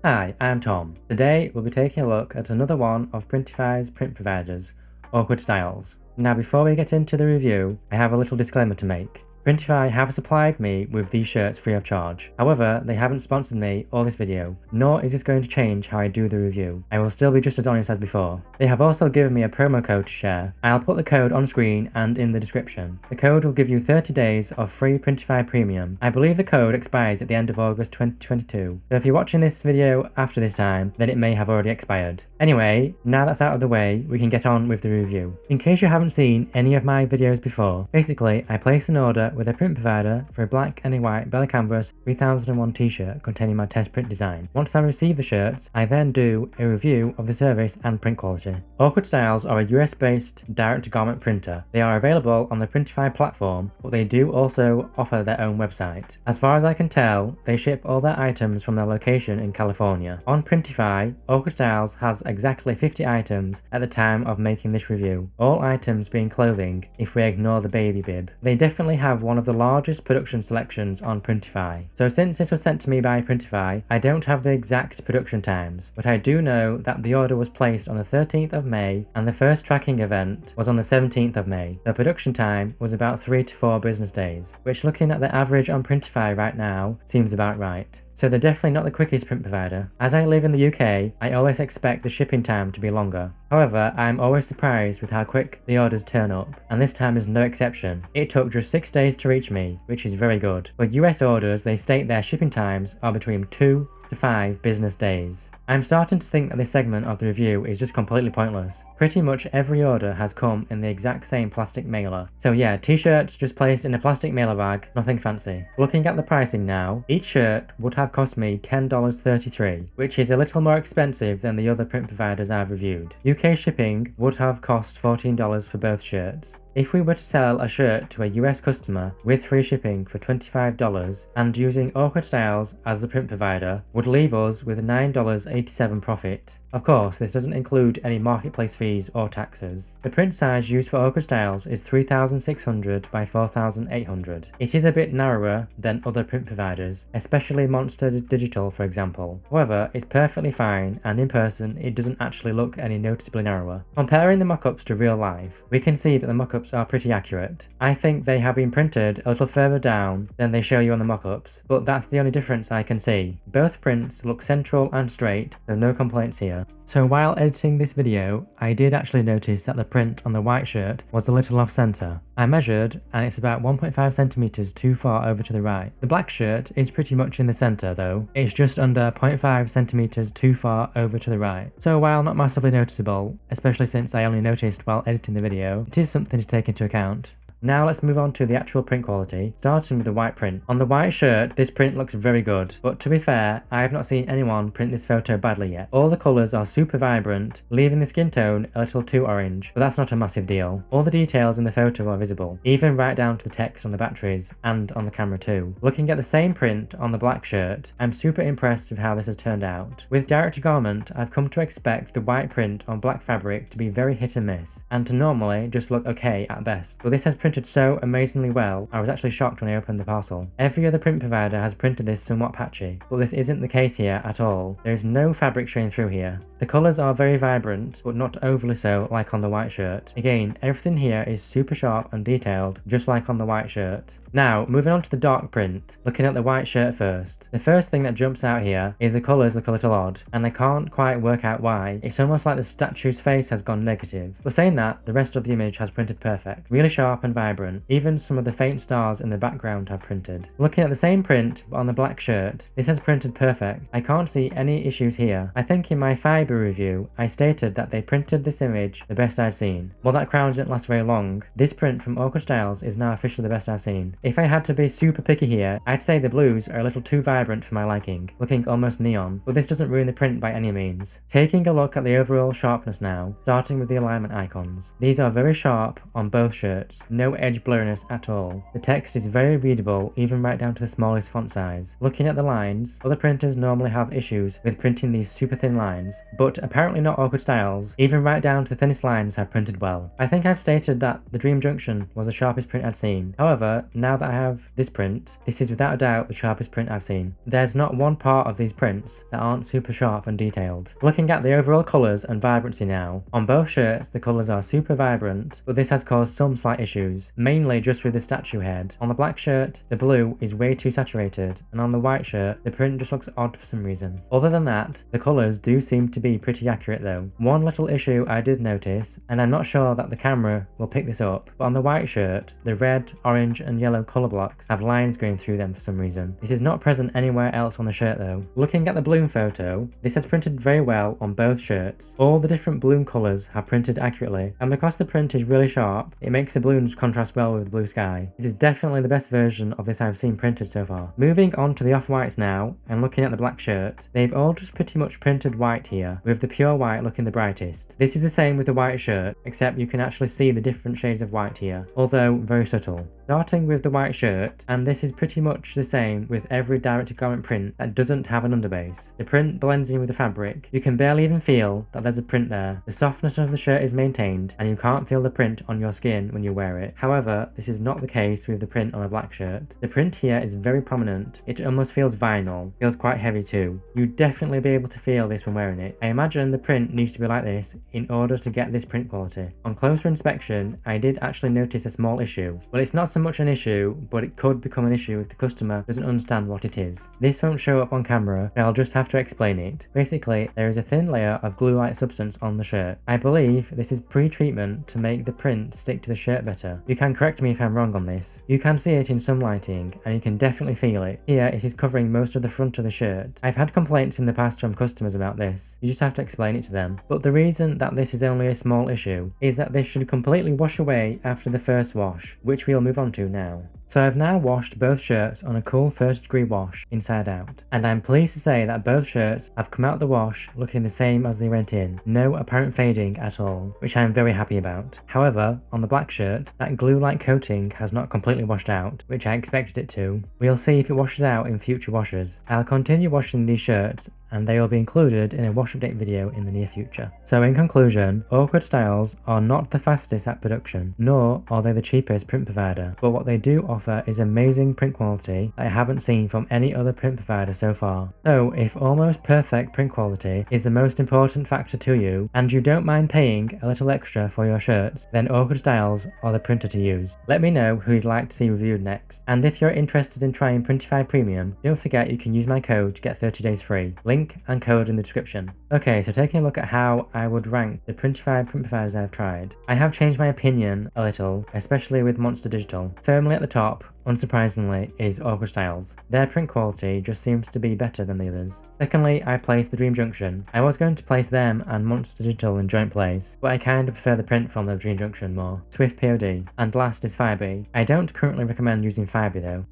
Hi, I'm Tom. Today we'll be taking a look at another one of Printify's print providers, Awkward Styles. Now before we get into the review, I have a little disclaimer to make. Printify have supplied me with these shirts free of charge. However, they haven't sponsored me or this video, nor is this going to change how I do the review. I will still be just as honest as before. They have also given me a promo code to share. I'll put the code on screen and in the description. The code will give you 30 days of free Printify Premium. I believe the code expires at the end of August 2022, so if you're watching this video after this time, then it may have already expired. Anyway, now that's out of the way, we can get on with the review. In case you haven't seen any of my videos before, basically I placed an order with a print provider for a black and a white Belly Canvas 3001 t-shirt containing my test print design. Once I receive the shirts, I then do a review of the service and print quality. Awkward Styles are a US based direct-to-garment printer. They are available on the Printify platform, but they do also offer their own website. As far as I can tell, they ship all their items from their location in California. On Printify, Awkward Styles has exactly 50 items at the time of making this review, all items being clothing if we ignore the baby bib. They definitely have one of the largest production selections on Printify. So since this was sent to me by Printify, I don't have the exact production times, but I do know that the order was placed on the 13th of May and the first tracking event was on the 17th of May. The production time was about 3 to 4 business days, which looking at the average on Printify right now seems about right. So they're definitely not the quickest print provider. As I live in the UK, I always expect the shipping time to be longer. However, I am always surprised with how quick the orders turn up, and this time is no exception. It took just 6 days to reach me, which is very good. For US orders, they state their shipping times are between 2 to 5 business days. I'm starting to think that this segment of the review is just completely pointless. Pretty much every order has come in the exact same plastic mailer. So yeah, t-shirts just placed in a plastic mailer bag, nothing fancy. Looking at the pricing now, each shirt would have cost me $10.33, which is a little more expensive than the other print providers I've reviewed. UK shipping would have cost $14 for both shirts. If we were to sell a shirt to a US customer with free shipping for $25 and using Awkward Styles as the print provider would leave us with $9.87 profit. Of course, this doesn't include any marketplace fees or taxes. The print size used for Awkward Styles is 3600 by 4800. It is a bit narrower than other print providers, especially Monster Digital for example. However, it's perfectly fine and in person it doesn't actually look any noticeably narrower. Comparing the mockups to real life, we can see that the mockups are pretty accurate. I think they have been printed a little further down than they show you on the mockups, but that's the only difference I can see. Both prints look central and straight, so no complaints here. So while editing this video, I did actually notice that the print on the white shirt was a little off center. I measured and it's about 1.5 centimeters too far over to the right. The black shirt is pretty much in the center though. It's just under 0.5 centimeters too far over to the right. So while not massively noticeable, especially since I only noticed while editing the video, it is something to take into account. Now let's move on to the actual print quality, starting with the white print. On the white shirt, this print looks very good, but to be fair, I have not seen anyone print this photo badly yet. All the colours are super vibrant, leaving the skin tone a little too orange, but that's not a massive deal. All the details in the photo are visible, even right down to the text on the batteries and on the camera too. Looking at the same print on the black shirt, I'm super impressed with how this has turned out. With direct-to-garment, I've come to expect the white print on black fabric to be very hit and miss, and to normally just look okay at best, but this has printed so amazingly well, I was actually shocked when I opened the parcel. Every other print provider has printed this somewhat patchy, but this isn't the case here at all. There is no fabric showing through here. The colours are very vibrant, but not overly so like on the white shirt. Again, everything here is super sharp and detailed, just like on the white shirt. Now, moving on to the dark print, looking at the white shirt first. The first thing that jumps out here is the colours look a little odd, and I can't quite work out why. It's almost like the statue's face has gone negative. But saying that, the rest of the image has printed perfect. Really sharp and vibrant. Even some of the faint stars in the background have printed. Looking at the same print, but on the black shirt, this has printed perfect. I can't see any issues here. I think in my fibre review, I stated that they printed this image the best I've seen. While that crown didn't last very long, this print from Awkward Styles is now officially the best I've seen. If I had to be super picky here, I'd say the blues are a little too vibrant for my liking, looking almost neon, but this doesn't ruin the print by any means. Taking a look at the overall sharpness now, starting with the alignment icons. These are very sharp on both shirts, no edge blurriness at all. The text is very readable, even right down to the smallest font size. Looking at the lines, other printers normally have issues with printing these super thin lines, but apparently not Awkward Styles. Even right down to the thinnest lines have printed well. I think I've stated that the Dream Junction was the sharpest print I'd seen. However, now that I have this print, this is without a doubt the sharpest print I've seen. There's not one part of these prints that aren't super sharp and detailed. Looking at the overall colours and vibrancy now, on both shirts the colours are super vibrant, but this has caused some slight issues, mainly just with the statue head. On the black shirt, the blue is way too saturated, and on the white shirt, the print just looks odd for some reason. Other than that, the colours do seem to be pretty accurate though. One little issue I did notice, and I'm not sure that the camera will pick this up, but on the white shirt, the red, orange and yellow colour blocks have lines going through them for some reason. This is not present anywhere else on the shirt though. Looking at the bloom photo, this has printed very well on both shirts. All the different bloom colours have printed accurately, and because the print is really sharp, it makes the blooms contrast well with the blue sky. It is definitely the best version of this I've seen printed so far. Moving on to the off-whites now, and looking at the black shirt, they've all just pretty much printed white here, with the pure white looking the brightest. This is the same with the white shirt, except you can actually see the different shades of white here, although very subtle. Starting with the white shirt, and this is pretty much the same with every direct-to-garment print that doesn't have an underbase. The print blends in with the fabric. You can barely even feel that there's a print there. The softness of the shirt is maintained, and you can't feel the print on your skin when you wear it. However, this is not the case with the print on a black shirt. The print here is very prominent. It almost feels vinyl, feels quite heavy too. You'd definitely be able to feel this when wearing it. I imagine the print needs to be like this in order to get this print quality. On closer inspection, I did actually notice a small issue. Well, it's not so much an issue, but it could become an issue if the customer doesn't understand what it is. This won't show up on camera, but I'll just have to explain it. Basically, there is a thin layer of glue-like substance on the shirt. I believe this is pre-treatment to make the print stick to the shirt better. You can correct me if I'm wrong on this. You can see it in some lighting, and you can definitely feel it. Here, it is covering most of the front of the shirt. I've had complaints in the past from customers about this. You just have to explain it to them. But the reason that this is only a small issue is that this should completely wash away after the first wash, which we'll move on to now. So I've now washed both shirts on a cool first degree wash inside out, and I'm pleased to say that both shirts have come out the wash looking the same as they went in, no apparent fading at all, which I am very happy about. However, on the black shirt, that glue-like coating has not completely washed out, which I expected it to. We'll see if it washes out in future washes. I'll continue washing these shirts, and they will be included in a wash update video in the near future. So in conclusion, Awkward Styles are not the fastest at production, nor are they the cheapest print provider, but what they do offer is amazing print quality that I haven't seen from any other print provider so far. So if almost perfect print quality is the most important factor to you, and you don't mind paying a little extra for your shirts, then Awkward Styles are the printer to use. Let me know who you'd like to see reviewed next, and if you're interested in trying Printify Premium, don't forget you can use my code to get 30 days free. Link and code in the description. Okay, so taking a look at how I would rank the Printify print providers I've tried. I have changed my opinion a little, especially with Monster Digital. Firmly at the top, unsurprisingly, is Awkward Styles. Their print quality just seems to be better than the others. Secondly, I placed the Dream Junction. I was going to place them and Monster Digital in joint place, but I kinda prefer the print from the Dream Junction more. Swift POD. And last is Firebee. I don't currently recommend using Firebee though.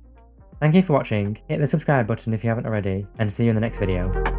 Thank you for watching, hit the subscribe button if you haven't already, and see you in the next video.